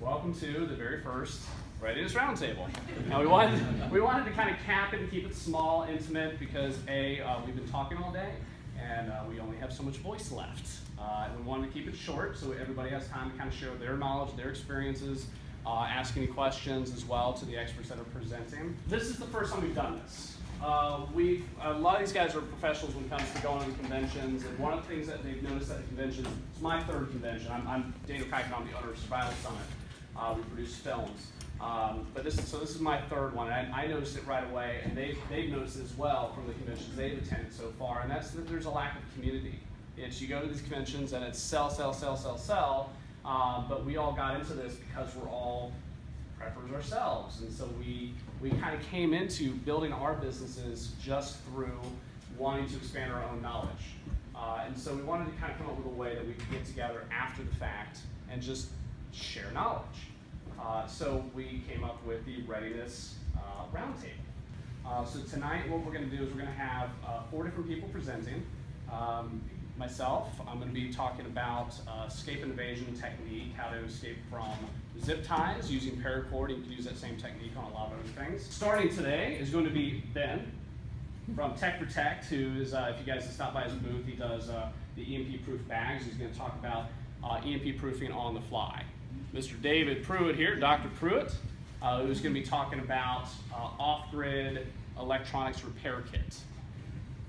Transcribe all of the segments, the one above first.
welcome to the very first Readiness Round Table. Now we wanted to kind of cap it and keep it small, intimate, because we've been talking all day, and we only have so much voice left. We wanted to keep it short so everybody has time to kind of share their knowledge, their experiences, ask any questions as well to the experts that are presenting. This is the first time we've done this. A lot of these guys are professionals when it comes to going to conventions, and one of the things that they've noticed at the convention, it's my third convention. I'm Daniel Kuyken, I'm the owner of Survival Summit. We produce films. But this is my third one, and I noticed it right away, and they've noticed it as well from the conventions they've attended so far, and that's that there's a lack of community. It's you go to these conventions and it's sell, but we all got into this because we're all preppers ourselves, and so we kind of came into building our businesses just through wanting to expand our own knowledge. And so we wanted to kind of come up with a way that we could get together after the fact and just share knowledge. So we came up with the Readiness Round Table. So tonight what we're going to do is we're going to have 4 different people presenting. Myself, I'm going to be talking about escape and evasion technique, how to escape from zip ties using paracord. You can use that same technique on a lot of other things. Starting today is going to be Ben from Tech Protect, who is, if you guys have stopped by his booth, he does the EMP-proof bags. He's going to talk about EMP-proofing on the fly. Mr. David Pruitt here, Dr. Pruitt, who's going to be talking about off-grid electronics repair kit.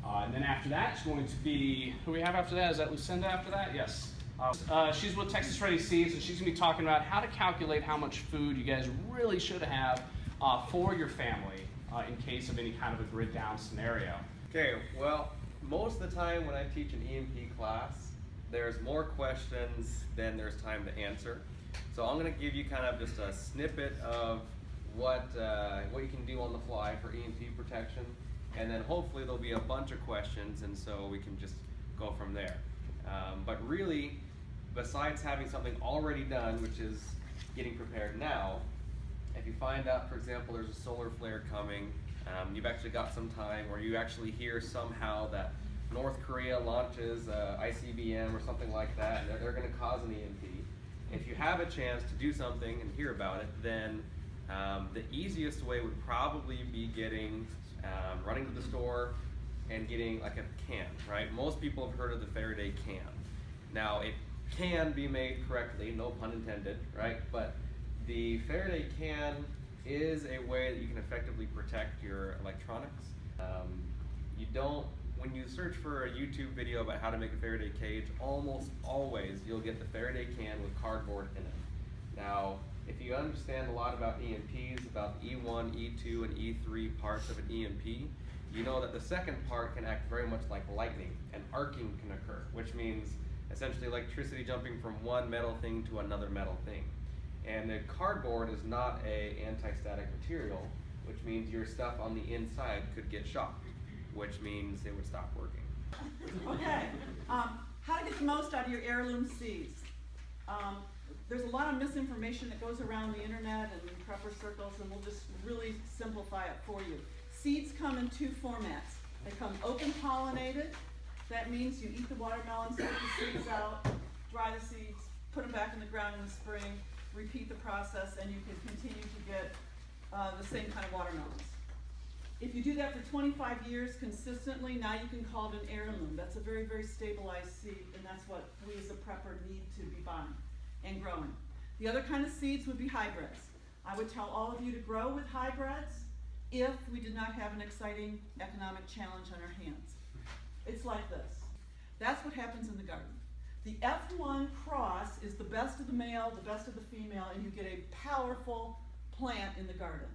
And then after that, it's going to be, who we have after that? Is that Lucinda after that? Yes. She's with Texas Ready Seeds, and she's going to be talking about how to calculate how much food you guys really should have for your family in case of any kind of a grid down scenario. Okay, well, most of the time when I teach an EMP class, there's more questions than there's time to answer. So I'm going to give you kind of just a snippet of what you can do on the fly for EMP protection, and then hopefully there'll be a bunch of questions, and so we can just go from there. But really, besides having something already done, which is getting prepared now, if you find out, for example, there's a solar flare coming, you've actually got some time, or you actually hear somehow that North Korea launches ICBM or something like that, and they're going to cause an EMP. If you have a chance to do something and hear about it, then the easiest way would probably be running to the store and getting like a can, right? Most people have heard of the Faraday can. Now, it can be made correctly, no pun intended, right? But the Faraday can is a way that you can effectively protect your electronics. When you search for a YouTube video about how to make a Faraday cage, almost always you'll get the Faraday can with cardboard in it. Now, if you understand a lot about EMPs, about E1, E2, and E3 parts of an EMP, you know that the second part can act very much like lightning, and arcing can occur, which means essentially electricity jumping from one metal thing to another metal thing. And the cardboard is not an anti-static material, which means your stuff on the inside could get shocked, which means it would stop working. Okay, how to get the most out of your heirloom seeds. There's a lot of misinformation that goes around the internet and in prepper circles, and we'll just really simplify it for you. Seeds come in 2 formats. They come open pollinated. That means you eat the watermelons, take the seeds out, dry the seeds, put them back in the ground in the spring, repeat the process, and you can continue to get the same kind of watermelons. If you do that for 25 years consistently, now you can call it an heirloom. That's a very, very stabilized seed, and that's what we as a prepper need to be buying and growing. The other kind of seeds would be hybrids. I would tell all of you to grow with hybrids if we did not have an exciting economic challenge on our hands. It's like this. That's what happens in the garden. The F1 cross is the best of the male, the best of the female, and you get a powerful plant in the garden.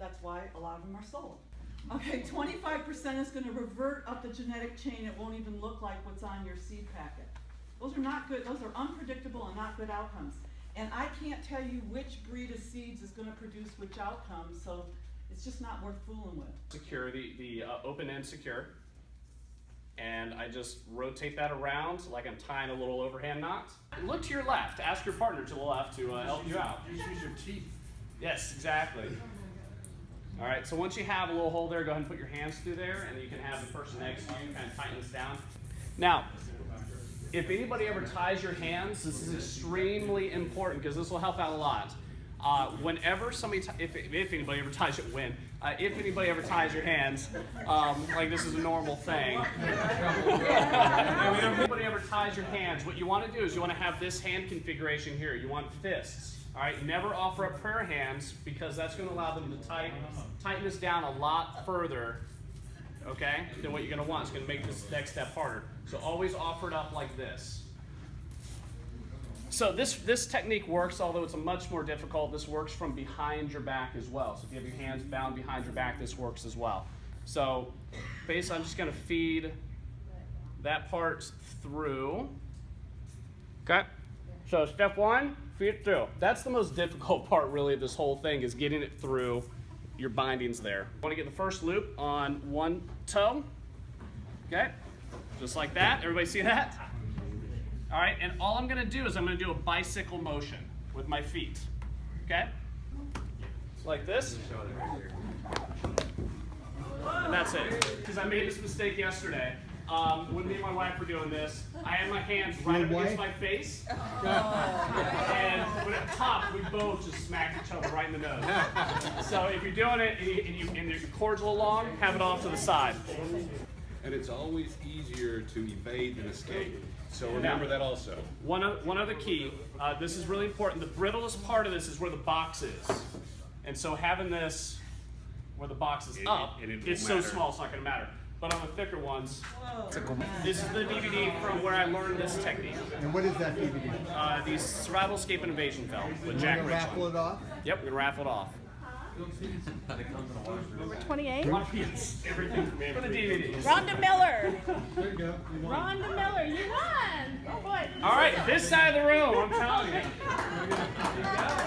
That's why a lot of them are sold. Okay, 25% is going to revert up the genetic chain. It won't even look like what's on your seed packet. Those are not good. Those are unpredictable and not good outcomes. And I can't tell you which breed of seeds is going to produce which outcomes, so it's just not worth fooling with. Secure, the open end secure. And I just rotate that around like I'm tying a little overhand knot. Look to your left. Ask your partner to the left to help you out. Just use your teeth. Yes, exactly. All right, so once you have a little hole there, go ahead and put your hands through there, and you can have the person next to you kind of tighten this down. Now, if anybody ever ties your hands, this is extremely important because this will help out a lot. Whenever somebody, if anybody ever ties it, if anybody ever ties your hands, like this is a normal thing. If anybody ever ties your hands, what you want to do is you want to have this hand configuration here. You want fists. All right, never offer up prayer hands because that's going to allow them to tighten this down a lot further, okay, than what you're going to want. It's going to make this next step harder. So always offer it up like this. So this technique works, although it's a much more difficult. This works from behind your back as well. So if you have your hands bound behind your back, this works as well. So basically, I'm just going to feed that part through. Okay. So step one, feed it through. That's the most difficult part, really, of this whole thing, is getting it through your bindings there. You want to get the first loop on one toe. Okay. Just like that. Everybody see that? All right, and all I'm going to do is I'm going to do a bicycle motion with my feet, okay? Like this. And that's it. Because I made this mistake yesterday. When me and my wife were doing this, I had my hands right up against my face. And when it popped, we both just smacked each other right in the nose. So if you're doing it and your cord's a little long, have it off to the side. And it's always easier to evade than escape. So remember that also. One other key, this is really important. The brittlest part of this is where the box is. And so having this where the box is up, it's so small it's not going to matter. But on the thicker ones, this is the DVD from where I learned this technique. And what is that DVD? The Survival, Escape, and Invasion film with Jack We're gonna raffle Richland. it off? Yep, we're going to raffle it off. Number 28. Yes, everything for the DVDs. Rhonda Miller. There you go. You won. Rhonda Miller, you won. Oh boy. All right, this side of the room, I'm telling you. There you go.